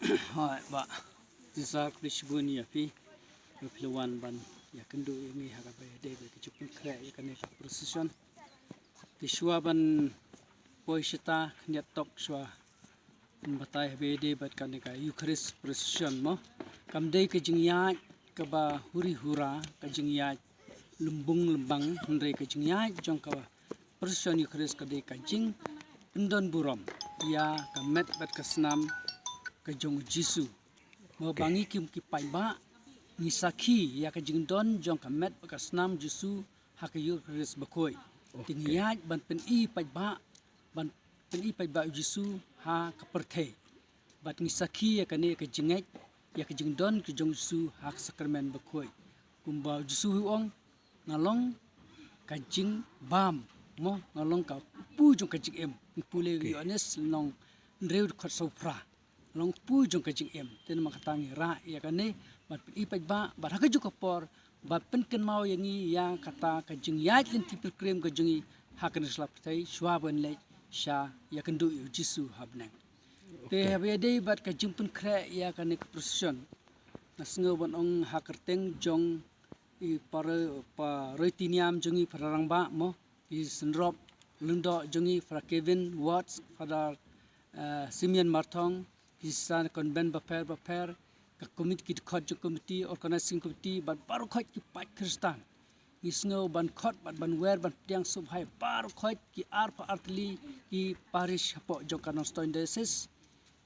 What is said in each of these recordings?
Hai ba Zak Rishbun ya fi Pilawan ban ya kendu ini haka ba de be kicupun kre ya kan ya precision di shwa ban poishita knya tok shwa batai be de bat kan ka Eucharist precision mo kam de ke jingya ka ba huri hura ka jingya lumbung lembang ndre ke jingya jong ka precision Eucharist ka de ka jing pendon buram ya ka met bat ka snam ka jong Jisu mo bangi kim ki pai ba ni sakhi ya ka jing don jong ka met ka snam Jisu ha ka Eucharist bakoi ting ya ban pen i pai ba ban pen i pai ba Jisu ha ka perthe bat ni sakhi ya ka ne ka jingai ya ka jing don ka jong Jisu ha ka sakramen bakoi kumba Jisu ong ngalong ka jing bam mo ngalong ka pu jong ka jing em pu le yones long reud khot so pra long pu jong ka jing em ten makatangi ra ya ka ne bat i pai ba bat ha ka ju ka por bat pen ken mau yangi ya kata ka jing ya ken tipil krem ka jingi ha ka slap tai shwa ban le sha ya kan du Jisu habnang te habe de bat ka jing pun kre ya ka ne ka precision na sngo ban ong ha kerteng jong i pa retiniam jongi parang ba mo i senrop lundo jongi fra Kevin Watts pada Simeon Martong kisan kon ben baper ka komit ki khot jo komiti organizing committee ban baru khot ki pat Kristan isngo ban khot ban wer ban tiang subhai baru khot ki ar pa artli ki parish po jo kanon stoin desis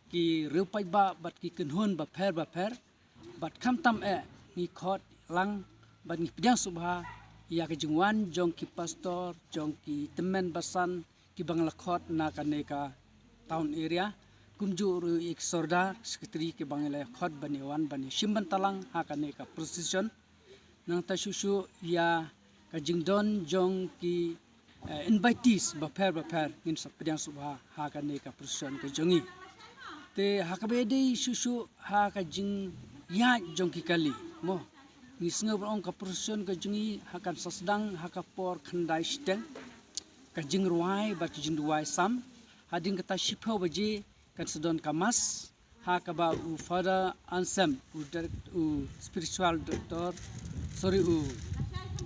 ki rupai ba bat ki kenhun baper bat kham tam ni khot lang ban ni tiang subha ya ke jingwan jong ki pastor jong ki temen basan ki bangla khot na kaneka town area kumju ru ik sorda sekretari ke bangla khot baniwan bani shimban talang ha kaneka precision nang ta shushu ya ka jingdon jong ki invitees baper ngin sapdiang subha ha kaneka precision ke jongi te ha ka be de shushu ha ka jing ya jong ki kali mo ngisngo ong ka precision ka jingi ha kan sasdang ha ka por khandai steng ka jing ruai ba ki jing ruai sam hading kata shipho baji kan sedon kamas ha ka ba u father ansem u spiritual doctor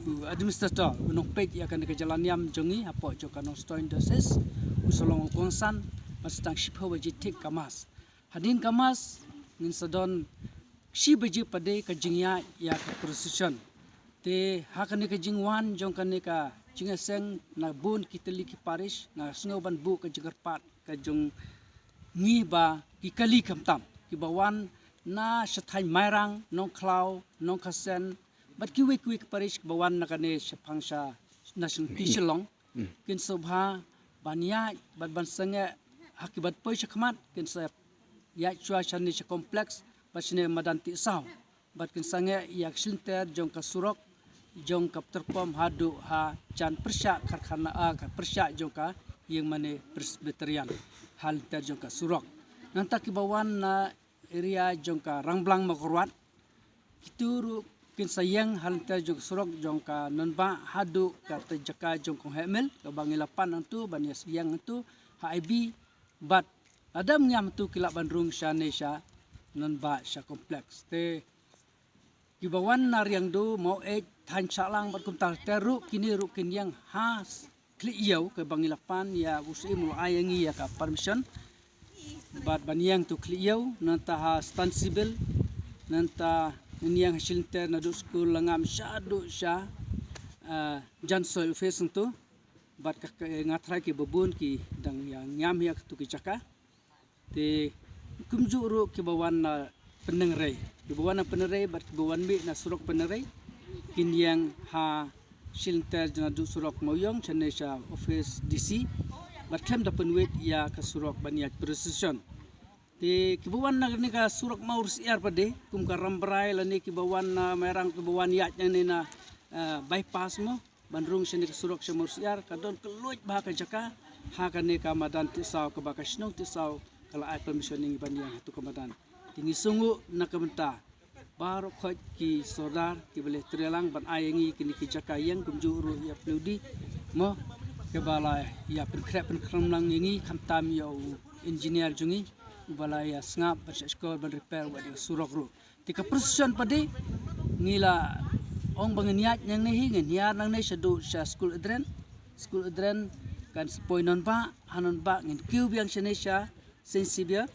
u administrator unong pek ya kan ke jalaniam jongi apo jo kan stoin doses u solong kongsan masdang shipho baji tik kamas hadin kamas ngin sedon si baji pade ka jingya ya ka precision te ha kan ke jingwan jong kan ka jingaseng na bun kitali ki parish na sngo ban bu ka jigarpat ka jong ngi ba ki kali kamtam ki bawan na shathai mairang nong klau nong kasen bat ki wik parish bawan na kane shapangsha national kishlong kin sobha banya bat ban sange hakibat poi shakmat kin sa ya chua shani sh complex basne madanti saw bat kin sange yak shinter jong ka surok jong kap terpom hadu ha chan persya karkhana ka persya jong ka yang mane presbyterian hal ter jong ka surok nanta ki bawan na area jong ka rangblang makorwat kituru kin sayang hal ter jong surok jong ka nonba hadu ka tejaka jong kong hemel ka bangilapan antu banias yang antu HIB bat adam ngam tu kilap bandrung sha nonba sha kompleks te kibawan nariang do mau than chalang bat kum tar teru kini ru kin yang has kliau ke bangilapan ya usim ayangi ya ka permission bat baniang tu kliau nanta ha stansible nanta niang hasilter na do school langam shadu sha jan soil face tu bat ka ngatrai ki babun ki dang yang nyam ya tu ki chaka te kumju ru kibawan na penengrei kibawan na penengrei bat kibawan mi na surok penengrei kin yang ha shilter jana du surok moyong chanesha office DC bat klem da penwet ya ka surok baniat precision te kibawan na ni ka surok maur siar pade kum ka rambrai lani kibawan na merang kibawan ya ni na bypass mo bandrung shini ka surok shamur siar ka don keluj ba ka jaka ha ka ne ka madan ti saw ka ba ka shnong ti saw kala ai permission ni baniang tu kamadan tingi sungu na kamenta baru khoj ki sodar ki boleh trelang ban ayangi kini ki jaka yang kumjuru ya pludi mo ke bala ya pen krem lang yangi khamtam yo engineer jungi ubalaya sngap bersekolah berrepair wadi surok ru tika precision padi ngila ong bangniat yang nehi ngeniar nang ne shadu sha school adren kan poinon ba hanon ba ngin cube yang shenesha sensibia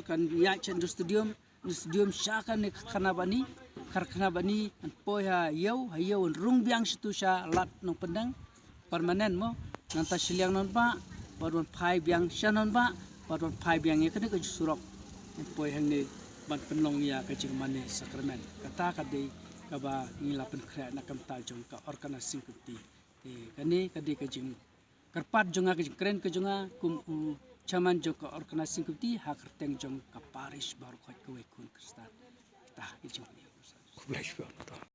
kan ya chen do studium sha kan ne khana bani an poya yau rung biang situ sha lat nong pendang permanen mo nanta shiliang non ba padon phai biang shanon ba padon phai biang ye kan ke surok an poy hang ne ban penlong ya ka jing mane sakramen kata kadai kaba ngila pen khra na kam tal jong ka orkana singkuti kani kadi ka jing karpat jonga ka kren ka jonga kum u chaman jong ka orkana singkuti ha kerteng jong ka parish baru khot ka we kun kristan kita ka jing